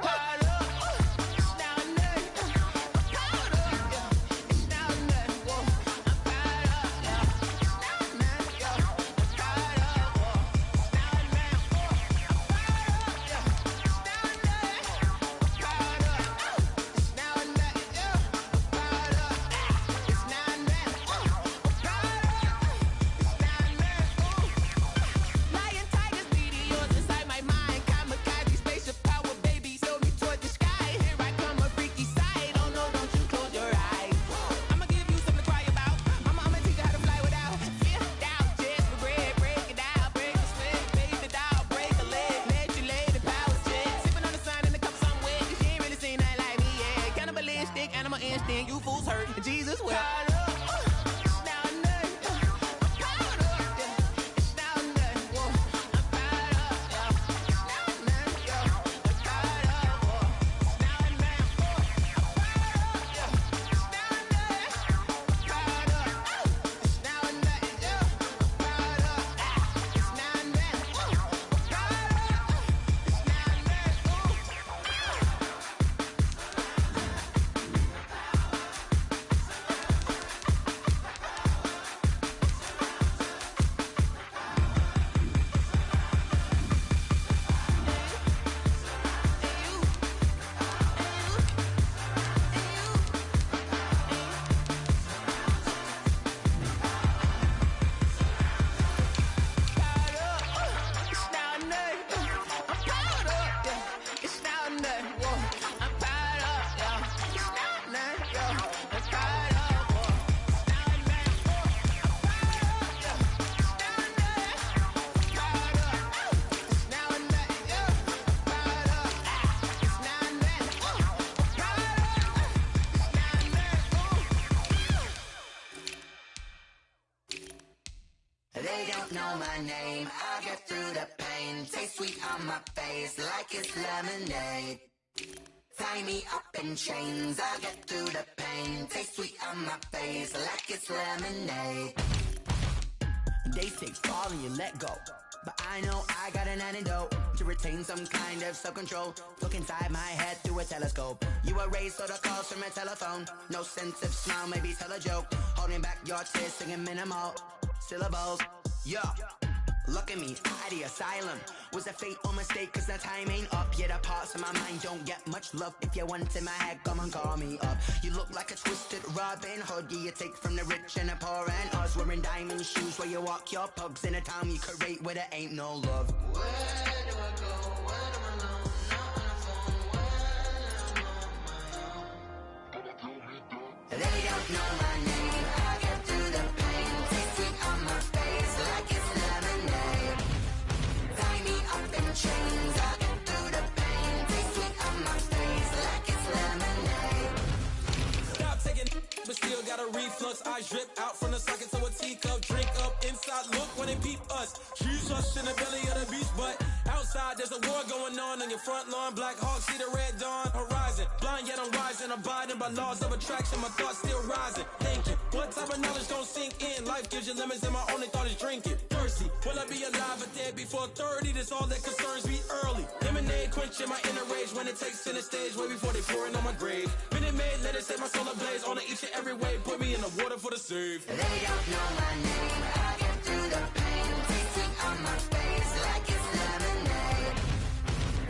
You fools hurt. Jesus will. They don't know my name, I get through the pain. Taste sweet on my face like it's lemonade. Tie me up in chains, I get through the pain. Taste sweet on my face like it's lemonade. They say fall and you let go, but I know I got an antidote to retain some kind of self-control. Look inside my head through a telescope. You erase all the calls from a telephone. No sense of smile, maybe tell a joke. Holding back your tears, singing minimal syllables. Yeah, look at me, at the asylum. Was a fate or mistake, cause the time ain't up. Yeah, the parts of my mind don't get much love. If you want in my head, come and call me up. You look like a twisted Robin Hood. Yeah, you take from the rich and the poor and us. Wearing diamond shoes where you walk your pugs in a town you create where there ain't no love. Where do I go? When I'm alone? Not on the phone. When I'm on my own. They don't know my name. I get through the pain. Taste sweet on my face like it's lemonade. Tie me up in chains. I get through the pain. Taste sweet on my face like it's lemonade. Stop taking, but still got a reflux. Eyes drip out from the socket to a teacup. Drink up inside, look when they peep us. Jesus in the belly of the beach, but outside there's a war going on your front lawn. Black Hawk see the red dawn horizon. Blind yet I'm rising, abiding by laws of attraction. My thoughts still rising. Thinking, what type of knowledge don't sink in? Life gives you lemons and my only thought is drinking. Thirsty, will I be alive or dead before 30? That's all that concerns me early. Lemonade quenching my inner rage when it takes center stage way before they pour it on my grave. Minute Maid, let it set my soul ablaze on each and every way. Put me in the water for the save. They don't know my name. I get through the pain. Taste sweet on my face like it's lemonade.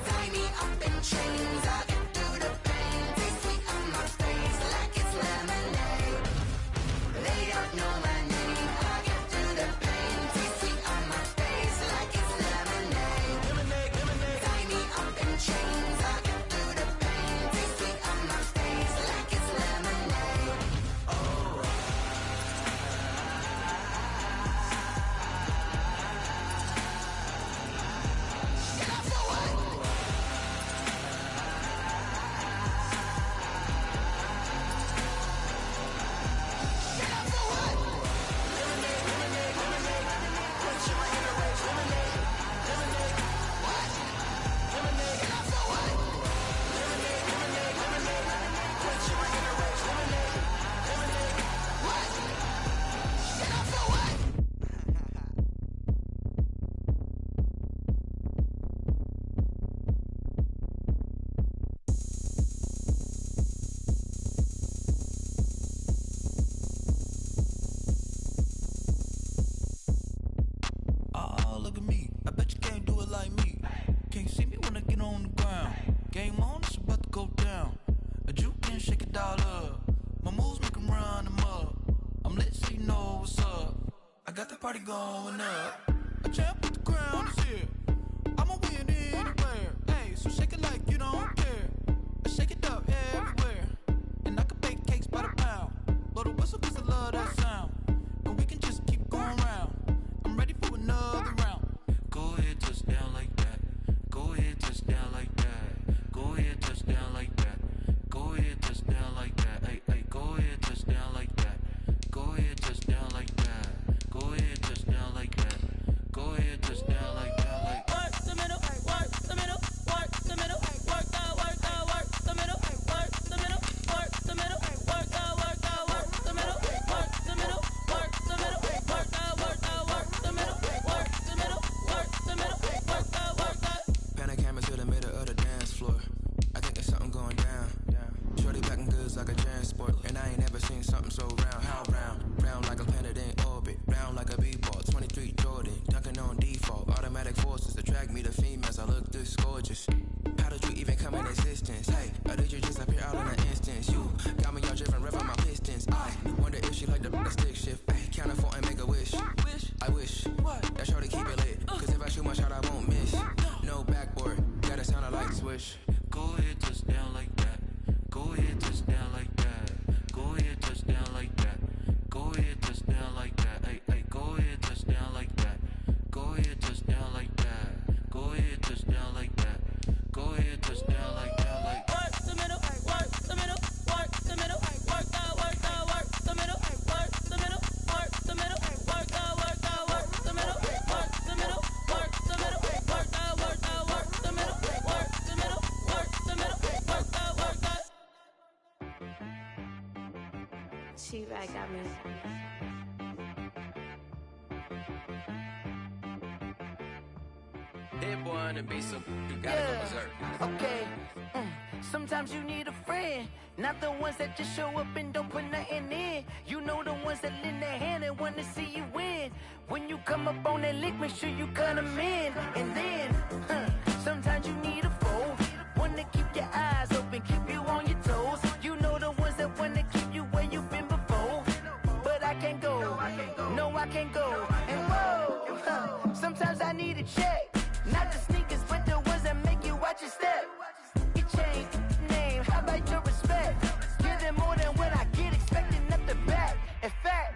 Tie me up in chains. I get through the pain. Taste sweet on my face like it's lemonade. They don't know my name. I get through the pain. Taste sweet on my face like it's lemonade. Tie me up in chains. I get through the pain. Taste sweet on my face like it's lemonade. Oh. look at me. I bet you can't do it like me. Can't see me when I get on the ground. Game on, it's about to go down. A juke and shake it all up. My moves make them run them up. I'm lit so you know what's up. I got the party going up. A champ with the crown is here. I'ma win anywhere. Hey, so shake it like you don't care. I shake it up everywhere. And I can bake cakes by the pound. Blow the whistle cause I love that sound. And we can just keep going round. I'm ready for another round. Go ahead, touch down like that. Go ahead, touch down like that. Go ahead, touch down like that. Go ahead, touch down like that. Hey, hey, go ahead, touch down like that. Go ahead, touch down like that. Go ahead, touch down like that. Go ahead, touch down like that. Like work the middle, work the middle, work the middle, work the middle, work the middle, work the middle, work the middle, work the middle, work the middle, work the middle, work the middle, work the middle, work the. Pan a camera to the middle of the dance floor. I think there's something going down. Shorty packing goods like a transport, and I ain't never seen something so round. How round? Round like a planet in orbit, round like a b-ball. 23 Jordan, dunking on default. Automatic forces attract me to females. I look this gorgeous. How did you even come in existence? Hey, or did you just appear out in an instance? You got me all driven, revving my pistons. I wonder if she like the stick shift. Ay, count a 4 and make a wish. I wish that shorty keep it lit. Cause if I shoot my shot, I won't miss. No backboard, gotta sound like swish. Go ahead, touch down like that. Go ahead, touch down like that. Go ahead, touch down like that. Go ahead, touch down like that. Hey, hey, go ahead, touch down like that. Go ahead, touch down like that. Go ahead, touch down like that. Go ahead, touch down like that. Like Work the middle, work the middle, work the middle, work the middle, work the middle, work the middle, work the middle, work the middle, work the middle, work the middle, work the middle, work the middle, work the. She right got me. Hit boy on the beat, so you gotta go berserk. Okay. Sometimes you need a friend, not the ones that just show up and don't put nothing in. You know the ones that lend their hand and want to see you win. When you come up on that lick, make sure you cut them in. And then, sometimes you need a foe, one to keep your eyes open, keep you on your toes. You know the ones that want to keep you where you've been before. But I can't go, no I can't go. And whoa, sometimes I need a check, not the sneakers, but the ones that make you watch your step. Get changed, name, how about your respect? Give them more than what I get, expecting up the back. In fact,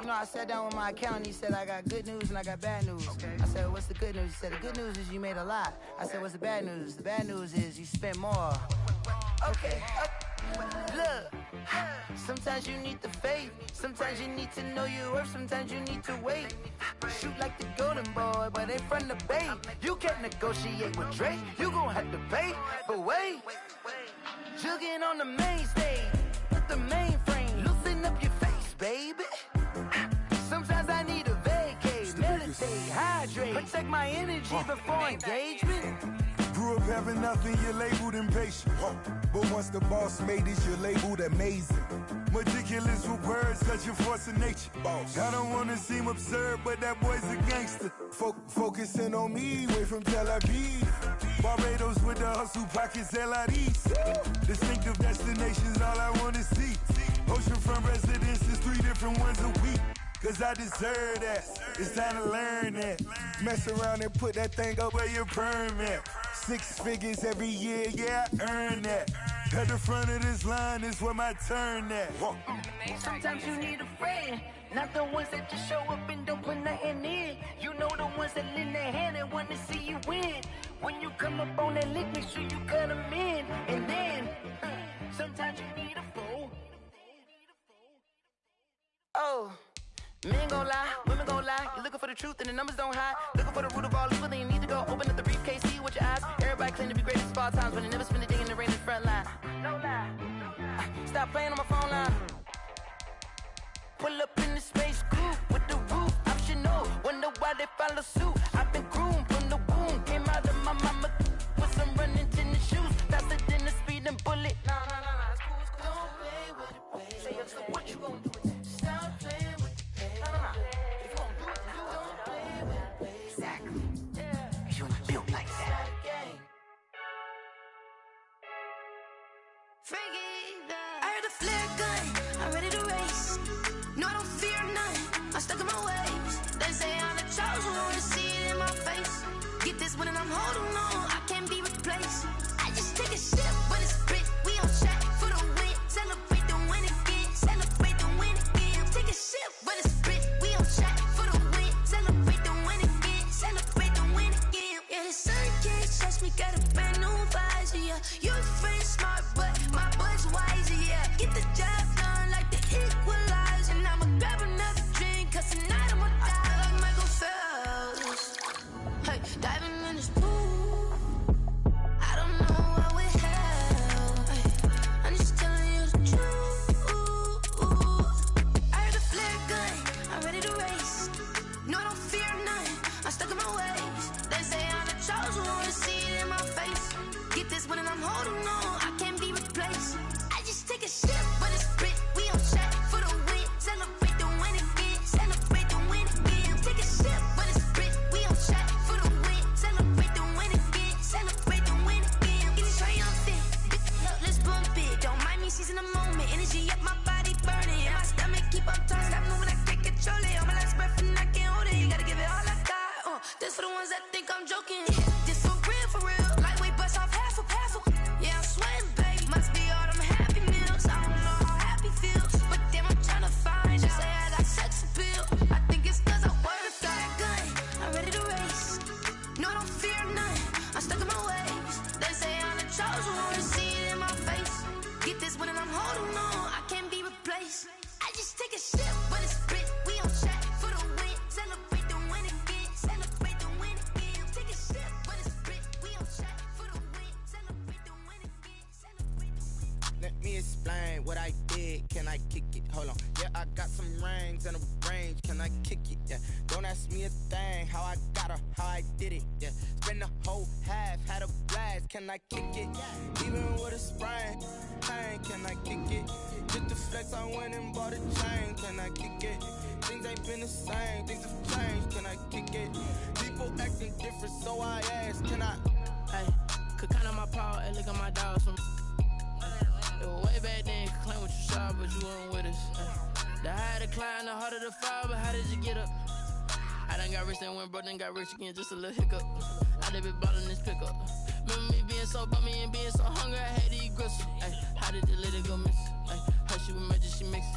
you know, I sat down with my accountant, he said I got good news and I got bad news. I said, what's the good news? He said, the good news is you made a lot. I said, what's the bad news? The bad news is you spent more. Okay, look, sometimes you need the faith, sometimes you need to know your worth, sometimes you need to wait. Shoot like the golden boy, but they from the bay. You can't negotiate with Drake, you gon' have to pay. But wait, jugging on the main stage, with the mainframe, loosen up your face, baby. Sometimes I need a vacate, meditate, hydrate, protect my energy before engagement. Grew up having nothing, you're labeled impatient. But once the boss made it, you're labeled amazing. Meticulous with words, such a force of nature. I don't wanna seem absurd, but that boy's a gangster. Focusing on me, way from Tel Aviv. Barbados with the hustle pockets, LIDs. Distinctive destinations, all I wanna see. Oceanfront residences, 3 different ones a week. Cause I deserve that, it's time to learn that. Mess around and put that thing up where your permit. 6 figures every year, yeah, I earn that. At the front of this line is where my turn at. Sometimes you need a friend, not the ones that just show up and don't put nothing in. You know the ones that lend their hand and want to see you win. When you come up on that lick, make sure you cut them in. And then, sometimes you need a fool. Oh. Men gon' lie, women gon' lie. You're looking for the truth and the numbers don't hide. Looking for the root of all evil, then you need to go open up the briefcase, see with your eyes. Everybody claim to be greatest of all times, but they never spend a day in the rain in the front line. No lie. Stop playing on my phone line. Pull up in the space coupe with the roof optional. Wonder why they follow suit. I've been groomed from the womb. Came out of my mama with some running tennis shoes. Faster than the speeding bullet. Nah, it's cool, it's cool. Don't play with it, baby. Say what you gon' do? Stop playing with it. I'm holding on, I can't be replaced. I just take a sip when it's split. We on track for the win. Celebrate the win again. Celebrate the win again. Take a sip when it's split. We on track for the win. Celebrate the win again. Celebrate the win again. Yeah, the sun can't touch me. Got a brand new visor. Yeah, your friend smart, but my bud's wiser. Yeah, get the job done like the equalizer. And I'ma grab another drink, cause tonight I'ma die like Michael Phelps. Hey, diving in this pool. I don't know what we have. Hey, I'm just telling you the truth. I heard a flare gun, I'm ready to race. No, I don't fear none, I'm stuck in my ways. They say I'm the chosen one, to see it in my face. Get this one and I'm holding on, I can't be replaced. I just take a sip when it's split. We on track for the win. Celebrate the win again. Celebrate the win again. Take a sip when it's split. We on track for the win. Celebrate the win again. Celebrate the win again. Getting triumphant. Look, let's bump it. Don't mind me seizing the moment. Energy up my body burning. And my stomach keep on turning. Stop moving, I can't control it. On my last breath and I can't hold it. You gotta give it all I got. This for the ones that think I'm joking. This for real, for real. Lightweight bust off half a. Yeah, I'm sweating, baby. Must be all them happy meals. I don't know how happy feels, but damn, I'm trying to find out. Say I got sex appeal. I think it's cause I wear the flag gun. I'm ready to race. No, I don't fear none. I'm stuck in my ways. They say I'm the chosen one, to see it in my face. Get this one and I'm holding on. I can't be replaced. I just take a sip when it's split. We on track for the win. Celebrate the win again. Celebrate the win again. Take a sip when it's split. We on track for the win. Celebrate the win again. Celebrate the win. Let me explain what I did. Can I kick it? Hold on. Yeah, I got some rings and a range. Can I kick it? Yeah. Don't ask me a thing. How I got her, how I did it. Yeah. Spend the whole half, had a blast. Can I kick it? Even with a sprain. Pain, can I kick it? Just the flex, I went and bought a chain. Can I kick it? Things ain't been the same. Things have changed. Can I kick it? People acting different, so I ask. Can I? Hey, could count on my power and look at my dogs from. It was way back then, could claim what you saw, but you weren't with us. The higher the climb, the harder the fall, but how did you get up? I done got rich, then went broke, then got rich again, just a little hiccup. I done been ballin' this pickup. Remember me being so bummy and being so hungry, I had to eat gristle. Ay, how did the lady go miss? Ay, how she was magic, she mixed.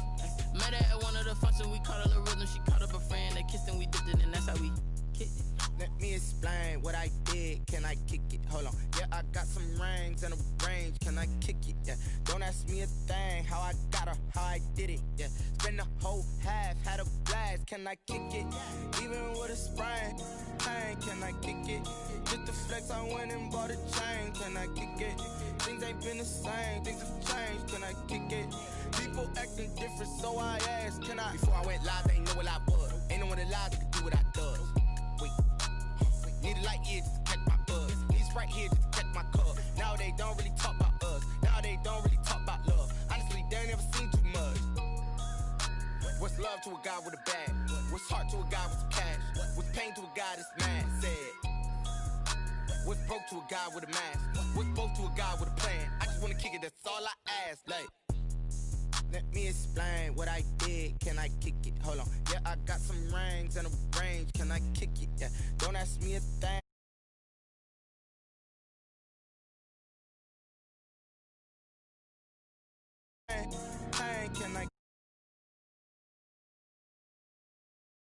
Met her at one of the functions, we caught a little rhythm, she caught up a friend, they kissed and we dipped it, and that's how we kicked it. Let me explain what I did. Can I kick it? Hold on. Yeah, I got some rings and a range. Can I kick it? Yeah. Don't ask me a thing. How I got her, how I did it. Yeah. Spend the whole half, had a blast. Can I kick it? Even with a sprain. Pain, can I kick it? Just the flex, I went and bought a chain. Can I kick it? Things ain't been the same. Things have changed. Can I kick it? People acting different, so I asked. Can I? Before I went live, they ain't know what I was. Ain't no one alive that could do what I does. Wait. Need a light year just to catch my buzz. Need right here just to catch my cup. Now they don't really talk about us. Now they don't really talk about love. Honestly, they ain't never seen too much. What's love to a guy with a bag? What's heart to a guy with some cash? What's pain to a guy that's mad? Said. What's broke to a guy with a mask? What's both to a guy with a plan? I just wanna kick it, that's all I ask. Like, let me explain what I did. Can I kick it? Hold on. Yeah, I got some rings and a range. Can I kick it? Yeah. Don't ask me a thing.